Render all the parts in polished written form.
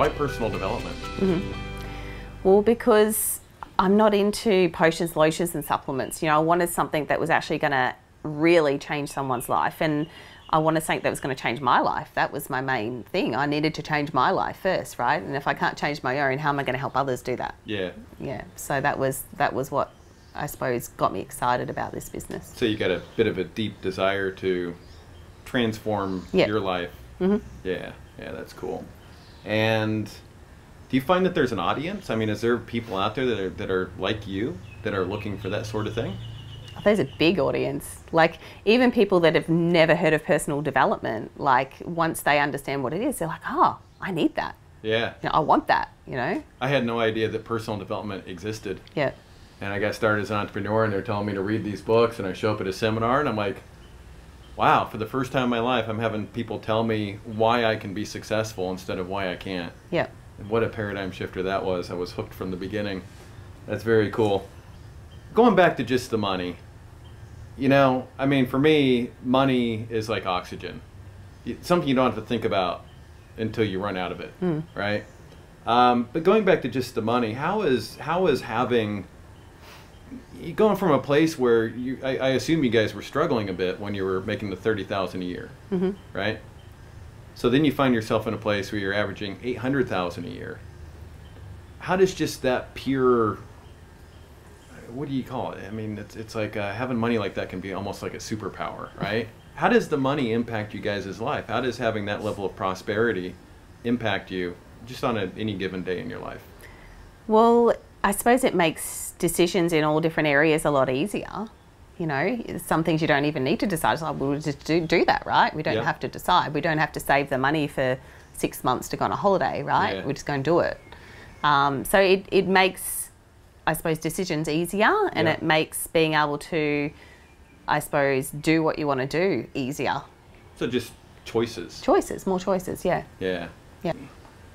Why personal development? Well, because I'm not into potions, lotions and supplements. You know, I wanted something that was actually going to really change someone's life, and I wanted something that was going to change my life. That was my main thing. I needed to change my life first, right? And if I can't change my own, how am I going to help others do that? Yeah. Yeah. So that was what I suppose got me excited about this business. So you got a bit of a deep desire to transform your life. Yeah, that's cool. And do you find that there's an audience? I mean, is there people out there that are like you, that are looking for that sort of thing? There's a big audience. Like, even people that have never heard of personal development, like, once they understand what it is, they're like, oh, I need that. Yeah. You know, I want that, you know? I had no idea that personal development existed. Yeah. And I got started as an entrepreneur, and they're telling me to read these books, and I show up at a seminar, and I'm like, wow, for the first time in my life, I'm having people tell me why I can be successful instead of why I can't. Yeah. And what a paradigm shifter that was. I was hooked from the beginning. That's very cool. Going back to just the money, you know, I mean, for me, money is like oxygen. Something you don't have to think about until you run out of it, right? But going back to just the money, how is having, going from a place where I assume you guys were struggling a bit when you were making the $30,000 a year, right? So then you find yourself in a place where you're averaging $800,000 a year. How does just that pure, what do you call it? I mean, it's like having money like that can be almost like a superpower, right? How does the money impact you guys' life? How does having that level of prosperity impact you just on any given day in your life? Well, I suppose it makes decisions in all different areas a lot easier. You know, some things you don't even need to decide. It's like, we'll just do that, right? We don't have to decide. We don't have to save the money for 6 months to go on a holiday, right? Yeah. We're just going to do it. So it makes, I suppose, decisions easier, and it makes being able to, I suppose, do what you want to do easier. So just choices. Choices, more choices, yeah. Yeah. Yeah.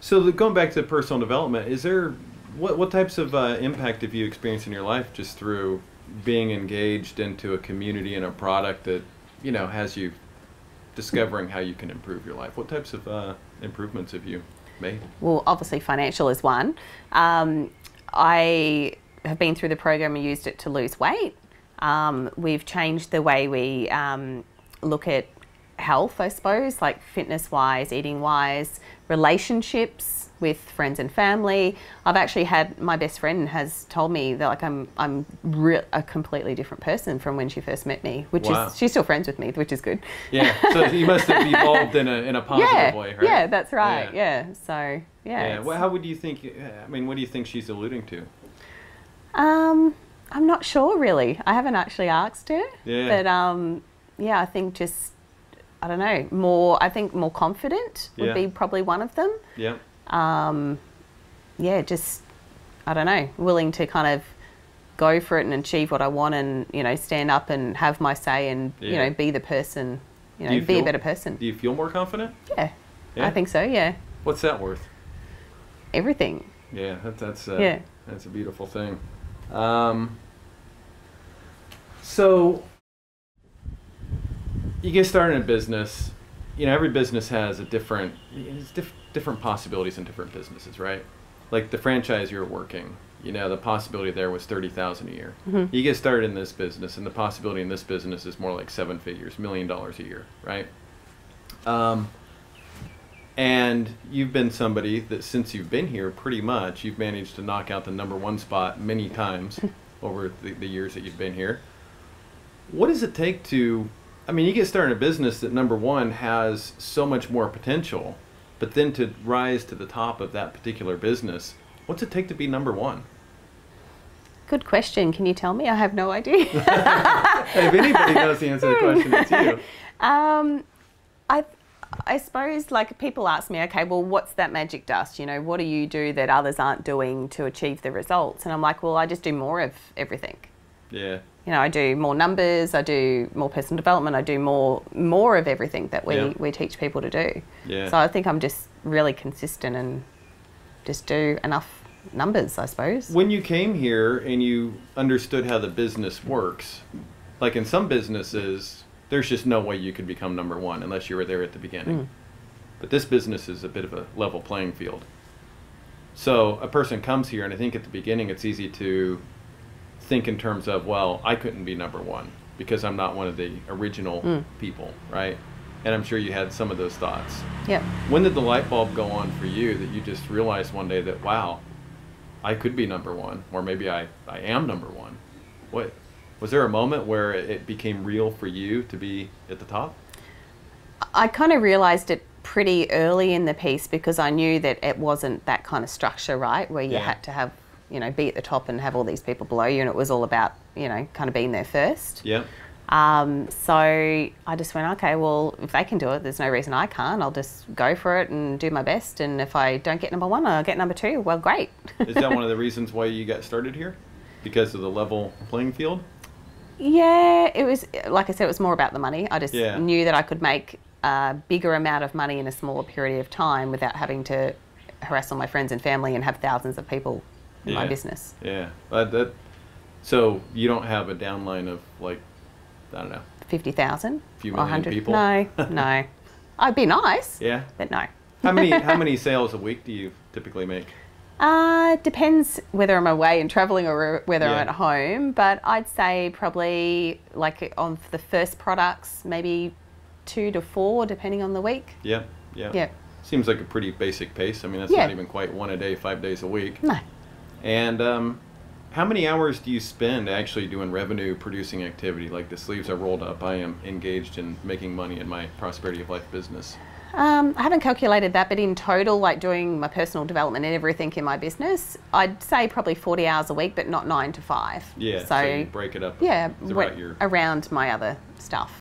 So going back to personal development, is there, what types of impact have you experienced in your life just through being engaged into a community and a product that, you know, has you discovering how you can improve your life? What types of improvements have you made? Well, obviously financial is one. I have been through the program and used it to lose weight. We've changed the way we look at health, I suppose, like fitness-wise, eating-wise, relationships with friends and family. I've actually had, my best friend has told me that, like, I'm a completely different person from when she first met me, which is, she's still friends with me, which is good. Yeah, so you must have evolved in a positive way, right? Yeah, that's right, so, yeah. Well, how would you think, I mean, what do you think she's alluding to? I'm not sure, really. I haven't actually asked her. Yeah. But, yeah, I think just, I don't know, I think more confident would be probably one of them. Yeah. Yeah, just, I don't know, willing to kind of go for it and achieve what I want, and, you know, stand up and have my say, and, you know, be the person, you know, be a better person. Do you feel more confident? Yeah, I think so, yeah. What's that worth? Everything. Yeah, that's a beautiful thing. So you get started in a business, you know, every business has a different possibilities in different businesses, right? Like the franchise you're working, you know, the possibility there was $30,000 a year. You get started in this business, and the possibility in this business is more like 7 figures, $1 million a year, right? And you've been somebody that, since you've been here, pretty much you've managed to knock out the #1 spot many times over the years that you've been here. What does it take to, I mean, you get started in a business that, #1, has so much more potential, but then to rise to the top of that particular business, what's it take to be #1? Good question. Can you tell me? I have no idea. If anybody knows the answer to the question, it's you. I suppose, like, people ask me, okay, well, what's that magic dust? You know, what do you do that others aren't doing to achieve the results? And I'm like, well, I just do more of everything. Yeah. You know, I do more numbers, I do more personal development, I do more of everything that we teach people to do. Yeah. So I think I'm just really consistent and just do enough numbers, I suppose. When you came here and you understood how the business works, like in some businesses, there's just no way you could become #1 unless you were there at the beginning. But this business is a bit of a level playing field. So a person comes here, and I think at the beginning it's easy to think in terms of, well, I couldn't be number one because I'm not one of the original people, right? And I'm sure you had some of those thoughts. Yep. When did the light bulb go on for you that you just realized one day that, wow, I could be number one, or maybe I am number one? What was there a moment where it became real for you to be at the top? I kind of realized it pretty early in the piece because I knew that it wasn't that kind of structure, right, where you had to have, you know, be at the top and have all these people below you, and it was all about, you know, kind of being there first. Yeah. So I just went, okay, well, if they can do it, there's no reason I can't. I'll just go for it and do my best. And if I don't get number one, I'll get number two. Well, great. Is that one of the reasons why you got started here? Because of the level playing field? Yeah, it was, like I said, it was more about the money. I just knew that I could make a bigger amount of money in a smaller period of time without having to harass all my friends and family and have thousands of people in my business. Yeah. So you don't have a downline of, like, I don't know, 50,000? A few million people? No, no. I'd be nice. Yeah. But no. How many sales a week do you typically make? Depends whether I'm away and traveling or whether I'm at home. But I'd say probably, like, on the first products, maybe 2 to 4, depending on the week. Yeah. Seems like a pretty basic pace. I mean, that's not even quite one a day, 5 days a week. No. And how many hours do you spend actually doing revenue producing activity? Like the sleeves are rolled up, I am engaged in making money in my Prosperity of Life business. I haven't calculated that, but in total, like doing my personal development and everything in my business, I'd say probably 40 hours a week, but not 9 to 5. Yeah, so you break it up. Yeah, around around my other stuff.